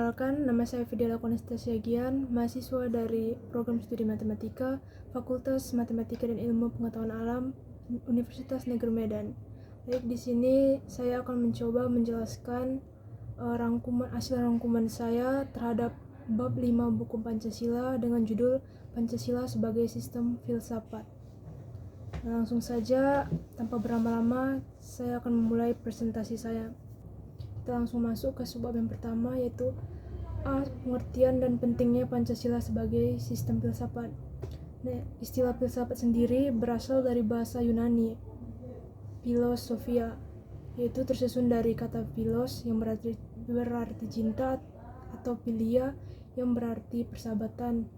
Perkenalkan, nama saya Fidela Konestasiagian, mahasiswa dari Program Studi Matematika, Fakultas Matematika dan Ilmu Pengetahuan Alam, Universitas Negeri Medan. Baik, di sini saya akan mencoba menjelaskan hasil rangkuman saya terhadap bab 5 buku Pancasila dengan judul Pancasila sebagai Sistem Filsafat. Langsung saja, tanpa berlama-lama, saya akan memulai presentasi saya. Kita langsung masuk ke subbab yang pertama, yaitu pengertian dan pentingnya Pancasila sebagai sistem filsafat. Nah, istilah filsafat sendiri berasal dari bahasa Yunani, philosophia, yaitu tersusun dari kata philos yang berarti cinta, atau philia yang berarti persahabatan,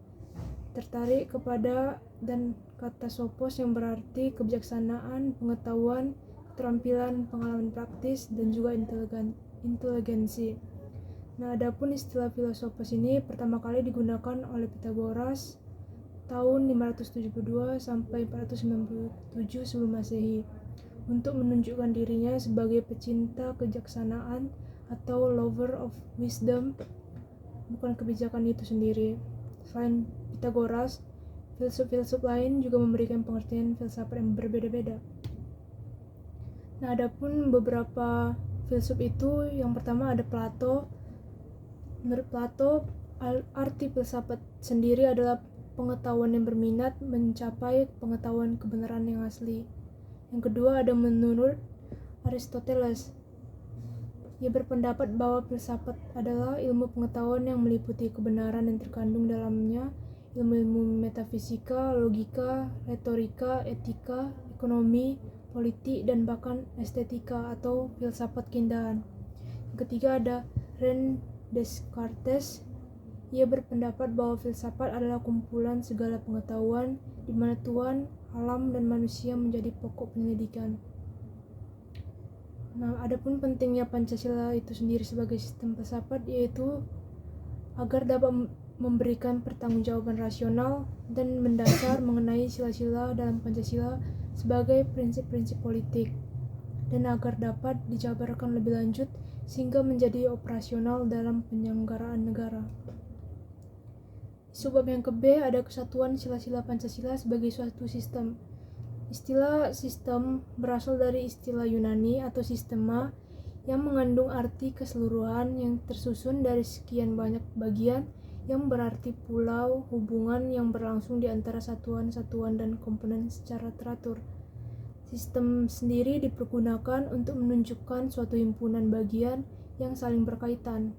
tertarik kepada, dan kata sophos yang berarti kebijaksanaan, pengetahuan, keterampilan, pengalaman praktis, dan juga inteligensi. Nah, adapun istilah filosofos ini pertama kali digunakan oleh Pythagoras tahun 572 sampai 497 sebelum Masehi untuk menunjukkan dirinya sebagai pecinta kejaksanaan atau lover of wisdom, bukan kebijakan itu sendiri. Selain Pythagoras, filsuf-filsuf lain juga memberikan pengertian filsafat yang berbeda-beda. Nah, adapun beberapa filsuf itu, yang pertama ada Plato. Menurut Plato, arti filsafat sendiri adalah pengetahuan yang berminat mencapai pengetahuan kebenaran yang asli. Yang kedua ada menurut Aristoteles. Ia berpendapat bahwa filsafat adalah ilmu pengetahuan yang meliputi kebenaran yang terkandung dalamnya, ilmu-ilmu metafisika, logika, retorika, etika, ekonomi, politik, dan bahkan estetika atau filsafat keindahan. Yang ketiga ada René Descartes. Ia berpendapat bahwa filsafat adalah kumpulan segala pengetahuan di mana Tuhan, alam, dan manusia menjadi pokok penyelidikan. Nah, adapun pentingnya Pancasila itu sendiri sebagai sistem filsafat, yaitu agar dapat memberikan pertanggungjawaban rasional dan mendasar mengenai sila-sila dalam Pancasila sebagai prinsip-prinsip politik, dan agar dapat dijabarkan lebih lanjut sehingga menjadi operasional dalam penyelenggaraan negara. Subbab yang ke-B ada kesatuan sila-sila Pancasila sebagai suatu sistem. Istilah sistem berasal dari istilah Yunani atau sistema yang mengandung arti keseluruhan yang tersusun dari sekian banyak bagian yang berarti pulau, hubungan yang berlangsung di antara satuan-satuan dan komponen secara teratur. Sistem sendiri dipergunakan untuk menunjukkan suatu himpunan bagian yang saling berkaitan,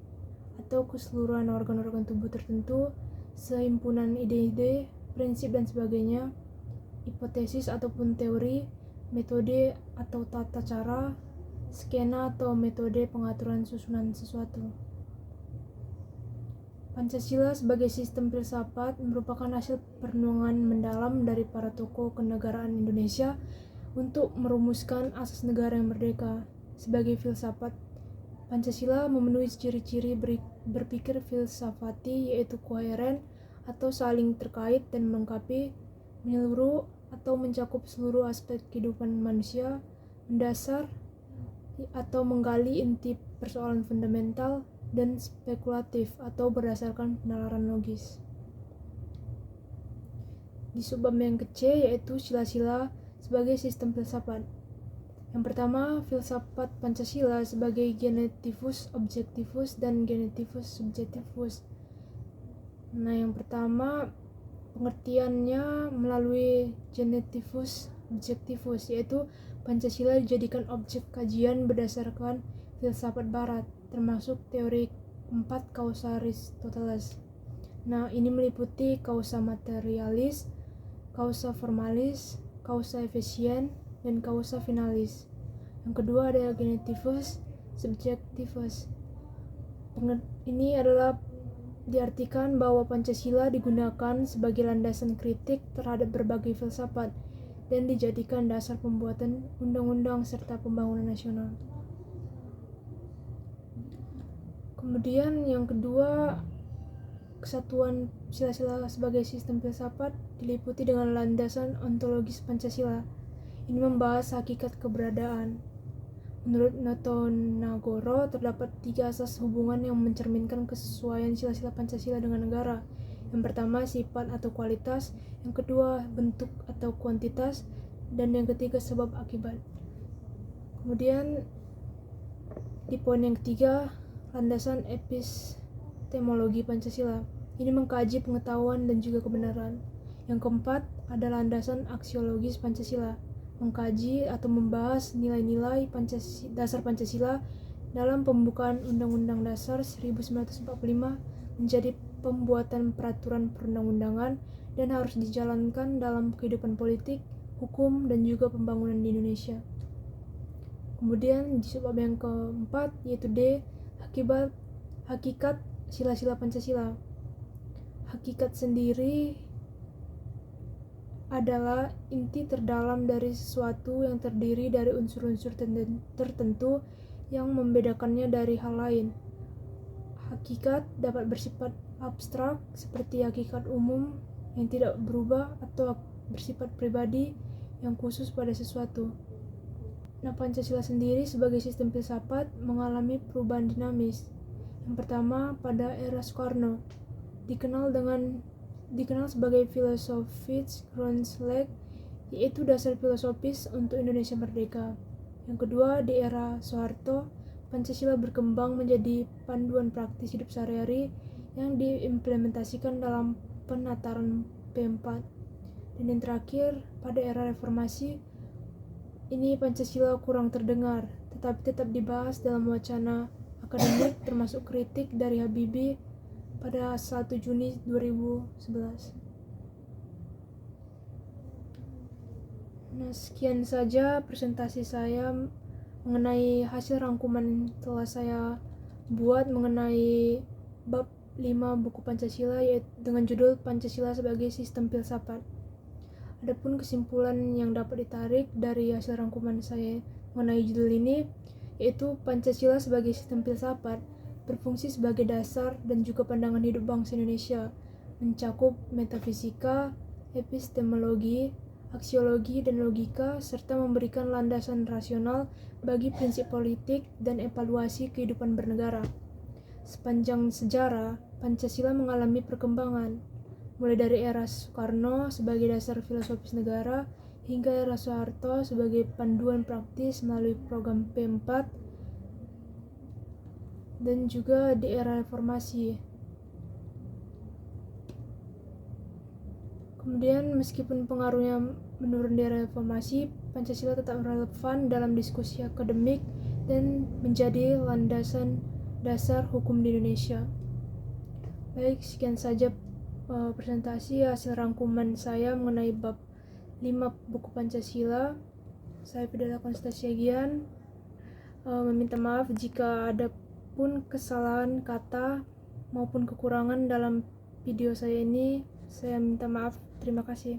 atau keseluruhan organ-organ tubuh tertentu, sehimpunan ide-ide, prinsip, dan sebagainya, hipotesis ataupun teori, metode atau tata cara, skema atau metode pengaturan susunan sesuatu. Pancasila sebagai sistem filsafat merupakan hasil perenungan mendalam dari para tokoh kenegaraan Indonesia untuk merumuskan asas negara yang merdeka. Sebagai filsafat, Pancasila memenuhi ciri-ciri berpikir filsafati, yaitu koheren atau saling terkait dan melengkapi, menyeluruh atau mencakup seluruh aspek kehidupan manusia, mendasar atau menggali inti persoalan fundamental, dan spekulatif atau berdasarkan penalaran logis. Di subbab yang ke-C yaitu sila-sila sebagai sistem filsafat. Yang pertama, filsafat Pancasila sebagai genetivus objektivus dan genetivus subjektivus. Nah, yang pertama pengertiannya melalui genetivus objektivus, yaitu Pancasila dijadikan objek kajian berdasarkan filsafat barat, termasuk teori 4 kausa Aristoteles. Nah, ini meliputi kausa materialis, kausa formalis, kausa efisien, dan kausa finalis. Yang kedua ada genetivus subjektivus. Ini adalah diartikan bahwa Pancasila digunakan sebagai landasan kritik terhadap berbagai filsafat dan dijadikan dasar pembuatan undang-undang serta pembangunan nasional. Kemudian yang kedua, kesatuan sila-sila sebagai sistem filsafat diliputi dengan landasan ontologis Pancasila. Ini membahas hakikat keberadaan. Menurut Notonagoro, terdapat 3 asas hubungan yang mencerminkan kesesuaian sila-sila Pancasila dengan negara. Yang pertama, sifat atau kualitas. Yang kedua, bentuk atau kuantitas. Dan yang ketiga, sebab akibat. Kemudian, di poin yang ketiga, landasan epistemologi Pancasila. Ini mengkaji pengetahuan dan juga kebenaran. Yang keempat, ada landasan aksiologis Pancasila. Mengkaji atau membahas nilai-nilai dasar Pancasila dalam pembukaan Undang-Undang Dasar 1945 menjadi pembuatan peraturan perundang-undangan dan harus dijalankan dalam kehidupan politik, hukum, dan juga pembangunan di Indonesia. Kemudian di subbab yang keempat yaitu D, hakikat sila-sila Pancasila. Hakikat sendiri adalah inti terdalam dari sesuatu yang terdiri dari unsur-unsur tertentu yang membedakannya dari hal lain. Hakikat dapat bersifat abstrak seperti hakikat umum yang tidak berubah atau bersifat pribadi yang khusus pada sesuatu. Nah, Pancasila sendiri sebagai sistem filsafat mengalami perubahan dinamis. Yang pertama, pada era Soekarno, dikenal sebagai Philosophische Grundlagen, yaitu dasar filosofis untuk Indonesia merdeka. Yang kedua, di era Soeharto, Pancasila berkembang menjadi panduan praktis hidup sehari-hari yang diimplementasikan dalam penataran P4. Dan yang terakhir, pada era Reformasi, ini Pancasila kurang terdengar, tetapi tetap dibahas dalam wacana akademik termasuk kritik dari Habibie pada 1 Juni 2011. Nah, sekian saja presentasi saya mengenai hasil rangkuman telah saya buat mengenai bab 5 buku Pancasila, yaitu dengan judul Pancasila sebagai Sistem Filsafat. Adapun kesimpulan yang dapat ditarik dari hasil rangkuman saya mengenai judul ini, yaitu Pancasila sebagai sistem filsafat berfungsi sebagai dasar dan juga pandangan hidup bangsa Indonesia, mencakup metafisika, epistemologi, aksiologi, dan logika, serta memberikan landasan rasional bagi prinsip politik dan evaluasi kehidupan bernegara. Sepanjang sejarah, Pancasila mengalami perkembangan, mulai dari era Soekarno sebagai dasar filosofis negara, hingga era Soeharto sebagai panduan praktis melalui program P4, dan juga di era Reformasi. Kemudian meskipun pengaruhnya menurun di era Reformasi, Pancasila tetap relevan dalam diskusi akademik dan menjadi landasan dasar hukum di Indonesia. Baik, sekian saja presentasi hasil rangkuman saya mengenai bab 5 buku Pancasila. Saya Fidela Konstasiagian meminta maaf jika ada pun kesalahan kata maupun kekurangan dalam video saya ini. Saya minta maaf. Terima kasih.